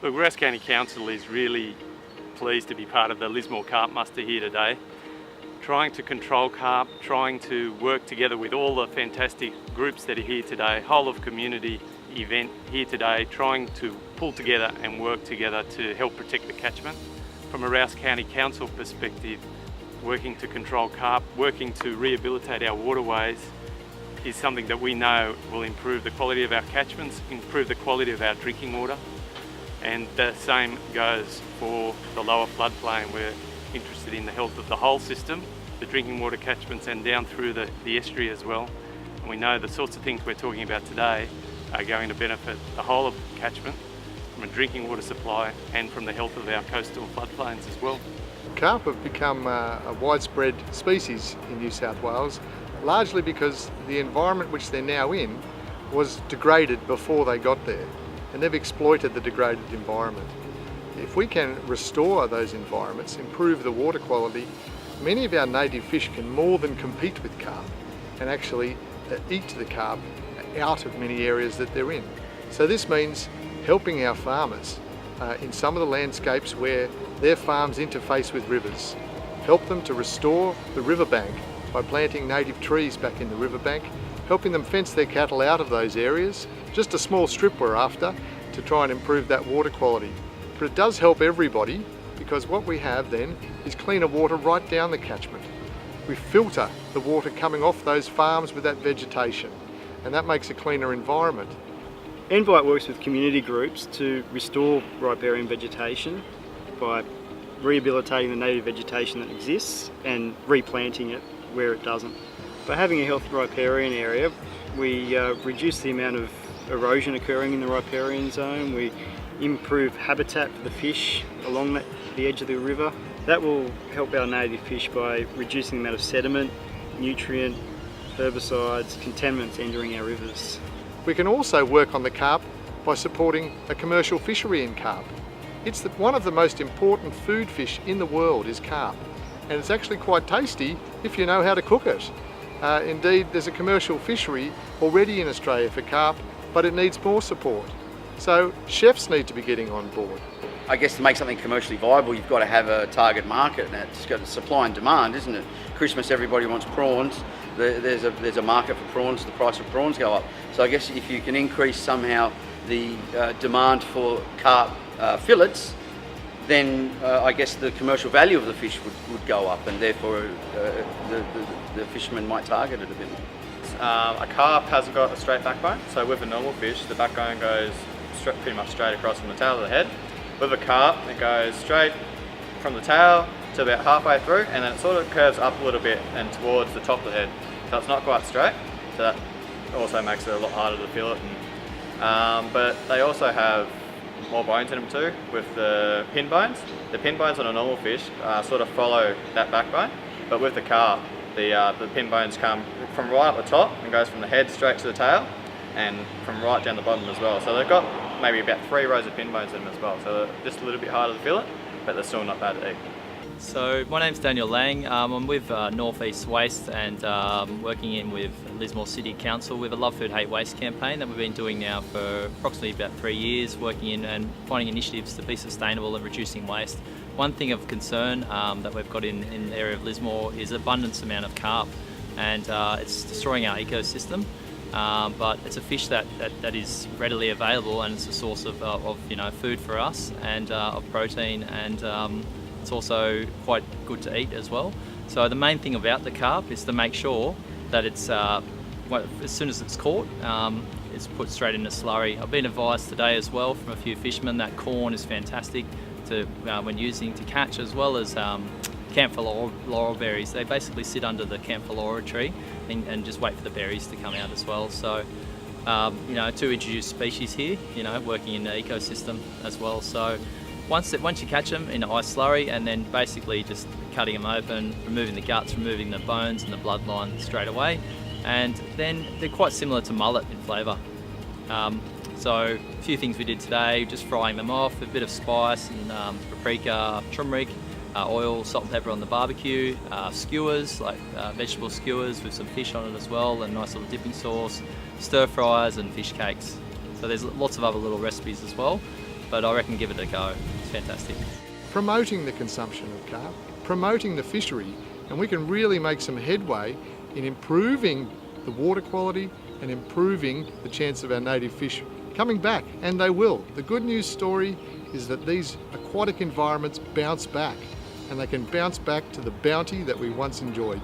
Look, Rouse County Council is really pleased to be part of the Lismore Carp Muster here today, trying to control carp, trying to work together with all the fantastic groups that are here today, whole of community event here today, trying to pull together and work together to help protect the catchment. From a Rouse County Council perspective, working to control carp, working to rehabilitate our waterways is something that we know will improve the quality of our catchments, improve the quality of our drinking water. And the same goes for the lower floodplain. We're interested in the health of the whole system, the drinking water catchments and down through the estuary as well. And we know the sorts of things we're talking about today are going to benefit the whole of the catchment from a drinking water supply and from the health of our coastal floodplains as well. Carp have become a widespread species in New South Wales, largely because the environment which they're now in was degraded before they got there, and they've exploited the degraded environment. If we can restore those environments, improve the water quality, many of our native fish can more than compete with carp and actually eat the carp out of many areas that they're in. So this means helping our farmers in some of the landscapes where their farms interface with rivers. Help them to restore the riverbank by planting native trees back in the riverbank, helping them fence their cattle out of those areas. Just a small strip we're after to try and improve that water quality. But it does help everybody, because what we have then is cleaner water right down the catchment. We filter the water coming off those farms with that vegetation, and that makes a cleaner environment. Envite works with community groups to restore riparian vegetation by rehabilitating the native vegetation that exists and replanting it where it doesn't. By having a healthy riparian area, we reduce the amount of erosion occurring in the riparian zone. We improve habitat for the fish along the edge of the river. That will help our native fish by reducing the amount of sediment, nutrient, herbicides, contaminants entering our rivers. We can also work on the carp by supporting a commercial fishery in carp. It's one of the most important food fish in the world is carp, and it's actually quite tasty if you know how to cook it. Indeed, there's a commercial fishery already in Australia for carp, but it needs more support. So chefs need to be getting on board. I guess to make something commercially viable, you've got to have a target market, and it's got supply and demand, isn't it? Christmas, everybody wants prawns. There's a market for prawns. The price of prawns go up. So I guess if you can increase somehow the demand for carp fillets, then I guess the commercial value of the fish would go up, and therefore the fishermen might target it a bit more. A carp hasn't got a straight backbone, so with a normal fish, the backbone goes pretty much straight across from the tail to the head. With a carp, it goes straight from the tail to about halfway through, and then it sort of curves up a little bit and towards the top of the head. So it's not quite straight, so that also makes it a lot harder to fillet. But they also have more bones in them too, with the pin bones. The pin bones on a normal fish sort of follow that backbone, but with the carp, the pin bones come from right at the top and goes from the head straight to the tail, and from right down the bottom as well. So they've got maybe about 3 rows of pin bones in them as well. So they're just a little bit harder to fillet, but they're still not bad to eat. So my name's Daniel Lang. I'm with North East Waste and working in with Lismore City Council with a Love Food Hate Waste campaign that we've been doing now for approximately about 3 years, working in and finding initiatives to be sustainable and reducing waste. One thing of concern that we've got in the area of Lismore is abundance amount of carp, and it's destroying our ecosystem. But it's a fish that is readily available, and it's a source of food for us and of protein, and it's also quite good to eat as well. So the main thing about the carp is to make sure that it's as soon as it's caught, it's put straight in a slurry. I've been advised today as well from a few fishermen that corn is fantastic to when using to catch, as well as camphor laurel berries. They basically sit under the camphor laurel tree and just wait for the berries to come out as well. So to introduce species here, working in the ecosystem as well. So once you catch them in an ice slurry, and then basically just cutting them open, removing the guts, removing the bones and the bloodline straight away, and then they're quite similar to mullet in flavour. So a few things we did today, just frying them off, a bit of spice and paprika, turmeric, oil, salt and pepper on the barbecue, skewers, like vegetable skewers with some fish on it as well, and nice little dipping sauce, stir fries and fish cakes. So there's lots of other little recipes as well. but I reckon give it a go. It's fantastic. Promoting the consumption of carp, promoting the fishery, and we can really make some headway in improving the water quality and improving the chance of our native fish coming back, and they will. The good news story is that these aquatic environments bounce back, and they can bounce back to the bounty that we once enjoyed.